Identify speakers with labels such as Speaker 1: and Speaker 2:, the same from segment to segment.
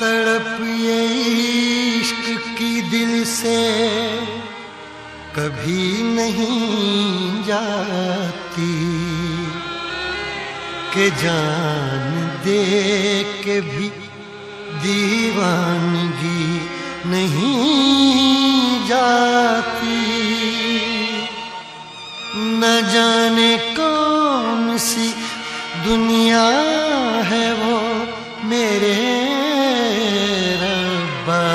Speaker 1: तड़प ये इश्क की दिल से कभी नहीं जाती कि जान दे के भी दीवानगी नहीं जाती। न जाने कौन सी दुनिया है वो मेरे रब्बा,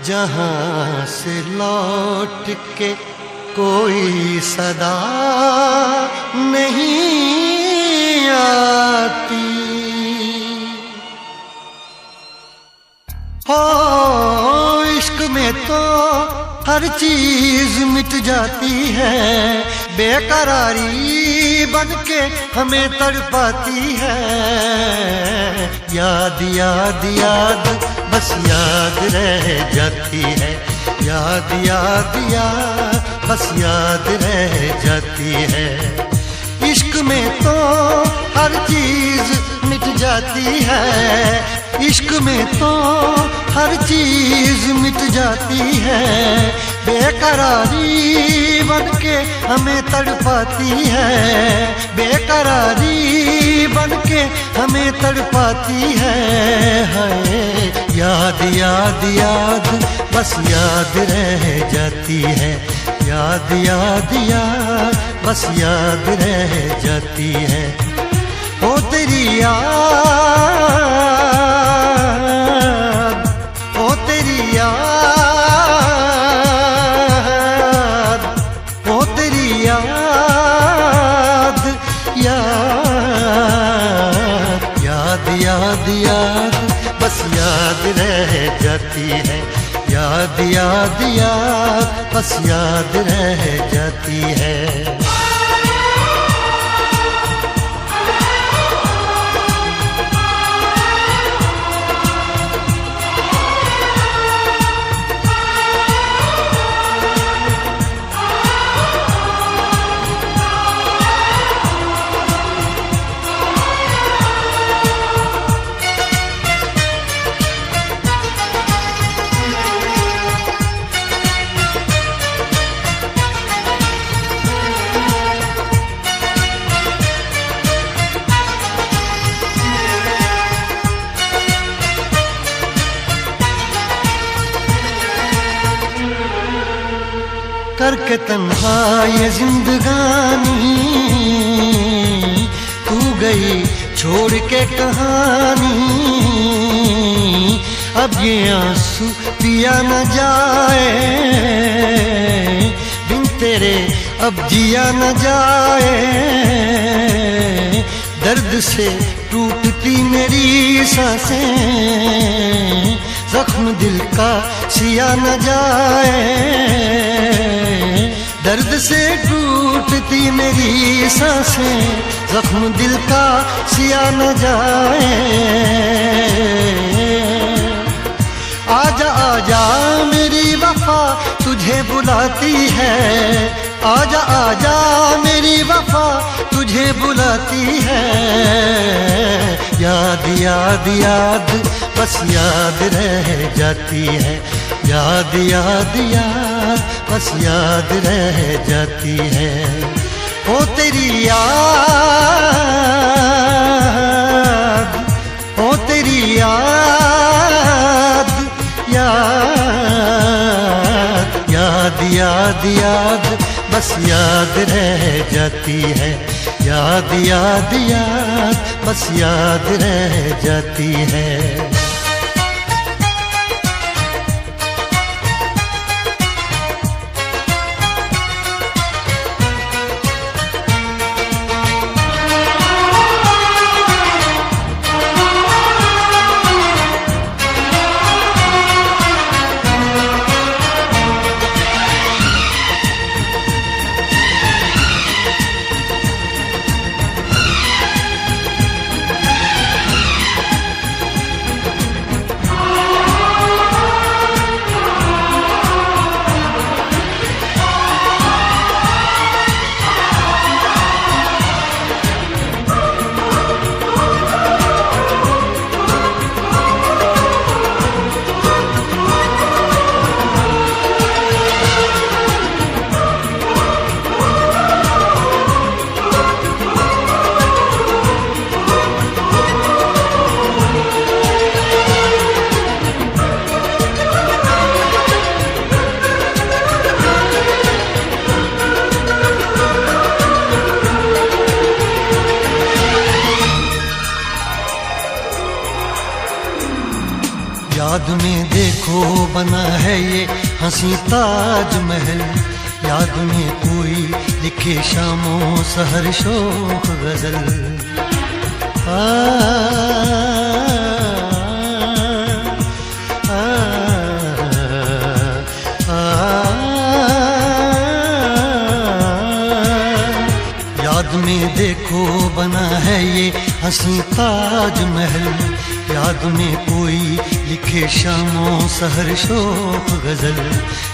Speaker 1: जहाँ से लौट के कोई सदा नहीं आती। हो इश्क में तो हर चीज मिट जाती है, बेकरारी बनके हमें तड़पाती है। याद याद याद बस याद रह जाती है, याद याद याद बस याद रह जाती है। इश्क में तो हर चीज मिट जाती है, इश्क में तो हर चीज मिट जाती है। बेकरारी बनके हमें तड़पाती है, बेकरारी बनके हमें तड़पाती है। हाय याद याद याद बस याद रह जाती है, याद याद याद बस याद रह जाती है। ओ तेरी याद, ओ तेरी याद, ओ तेरी याद, याद याद याद याद बस याद रह जाती है, याद याद याद बस याद रह जाती है। करके तन्हा ये जिंदगानी तू गई छोड़ के कहानी। अब ये आंसू पिया न जाए बिन तेरे, अब जिया न जाए। दर्द से टूटती मेरी सांसें, जख्म दिल का सिया न जाए। दर्द से टूटती मेरी सांसें, जख्म दिल का सिया न जाए। आजा आजा मेरी वफा तुझे बुलाती है, आजा आजा मेरी वफा तुझे बुलाती है। याद याद याद बस याद रह जाती है, याद याद याद बस याद रह जाती है। ओ तेरी याद, ओ तेरी याद, याद याद याद याद बस याद रह जाती है, याद याद याद बस याद रह जाती है। याद में देखो बना है ये हंसी ताजमहल, याद में कोई लिखे शामों सहर शोख गजल। याद में देखो बना है ये हंसी ताजमहल, याद में कोई लिखे शामों सहर शोक गजल।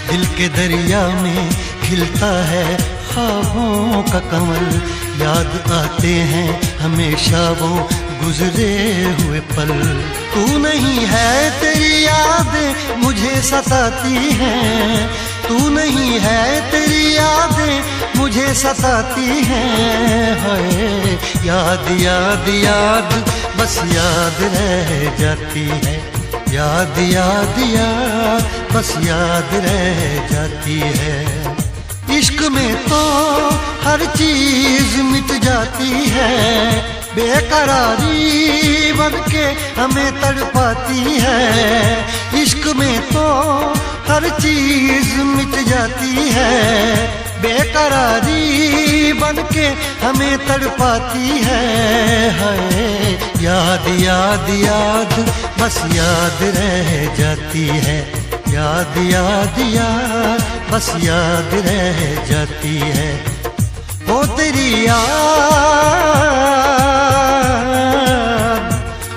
Speaker 1: दिल के दरिया में खिलता है ख्वाबों का कमल, याद आते हैं हमेशा वो गुजरे हुए पल। तू नहीं है तेरी यादें मुझे सताती हैं, तू नहीं है तेरी यादें मुझे सताती हैं। हाय याद याद याद बस याद रह जाती है, याद याद याद बस याद रह जाती है। इश्क में तो हर चीज मिट जाती है, बेकरारी बनके हमें तड़पाती है। इश्क में तो हर चीज मिट जाती है, बेकरारी बनके हमें तड़पाती है। हाय याद याद याद बस याद रह जाती है, याद याद याद बस याद रह जाती है। ओ तेरी याद,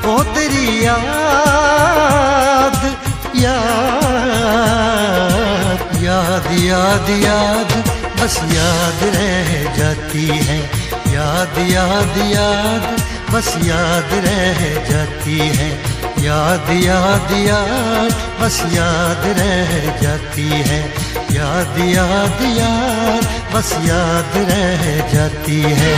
Speaker 1: ओ तेरी याद, याद याद याद याद बस याद रह जाती है, याद याद याद बस याद रह जाती है। याद याद याद बस याद रह जाती है, याद याद याद बस याद रह जाती है।